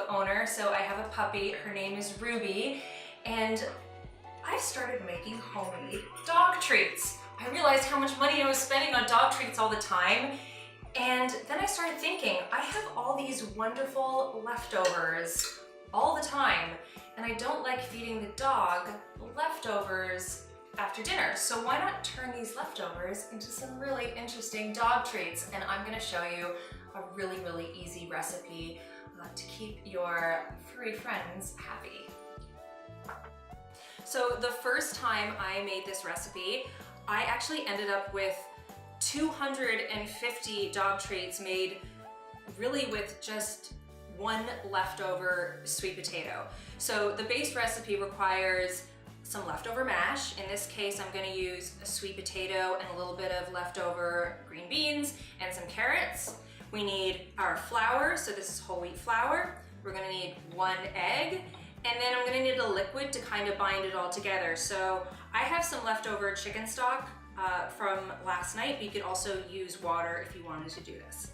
dog owner, so I have a puppy. Her name is Ruby, and I started making homemade dog treats. I realized how much money I was spending on dog treats all the time, and then I started thinking, I have all these wonderful leftovers all the time, and I don't like feeding the dog leftovers after dinner. So why not turn these leftovers into some really interesting dog treats? And I'm gonna show you a really, really easy recipe to keep your furry friends happy. So the first time I made this recipe, I actually ended up with 250 dog treats made really with just one leftover sweet potato. So the base recipe requires some leftover mash. In this case, I'm going to use a sweet potato and a little bit of leftover green beans and some carrots. We need our flour, so this is whole wheat flour. We're going to need 1 egg, and then I'm going to need a liquid to kind of bind it all together. So I have some leftover chicken stock from last night, but you could also use water if you wanted to do this.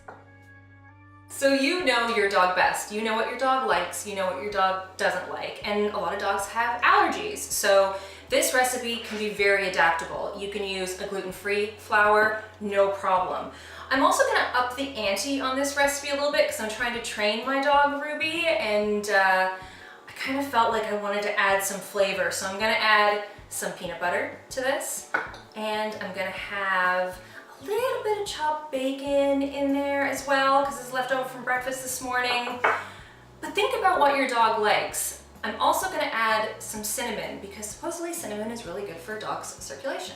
So you know your dog best. You know what your dog likes, you know what your dog doesn't like, and a lot of dogs have allergies. So this recipe can be very adaptable. You can use a gluten-free flour, no problem. I'm also gonna up the ante on this recipe a little bit because I'm trying to train my dog Ruby, and I kind of felt like I wanted to add some flavor. So I'm gonna add some peanut butter to this, and I'm gonna have a little bit of chopped bacon in there as well because it's left over from breakfast this morning. But think about what your dog likes. I'm also going to add some cinnamon because supposedly cinnamon is really good for a dog's circulation.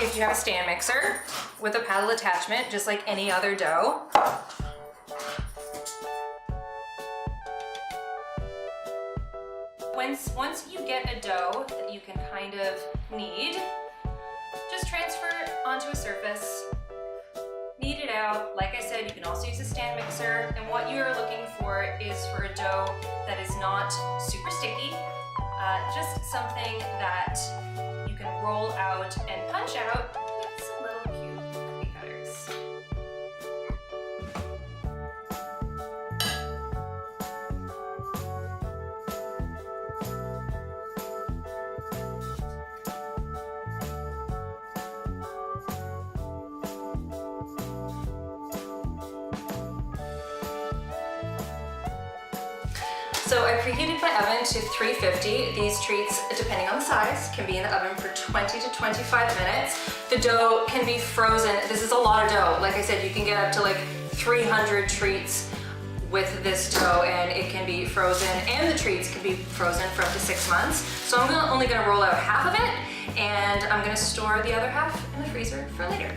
If you have a stand mixer with a paddle attachment, just like any other dough. Once you get a dough that you can kind of knead, just transfer it onto a surface, knead it out. Like I said, you can also use a stand mixer, and what you are looking for is for a dough that is not super sticky, just something that you can roll out and punch out with some little cute cookie cutters. So I preheated my oven to 350. These treats, depending on the size, can be in the oven for 20 to 25 minutes. The dough can be frozen. This is a lot of dough. Like I said, you can get up to like 300 treats with this dough, and it can be frozen, and the treats can be frozen for up to 6 months. So I'm only gonna roll out half of it, and I'm gonna store the other half in the freezer for later.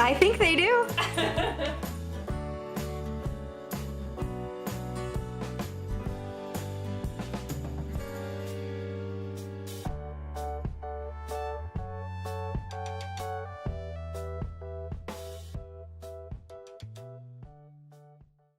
I think they do.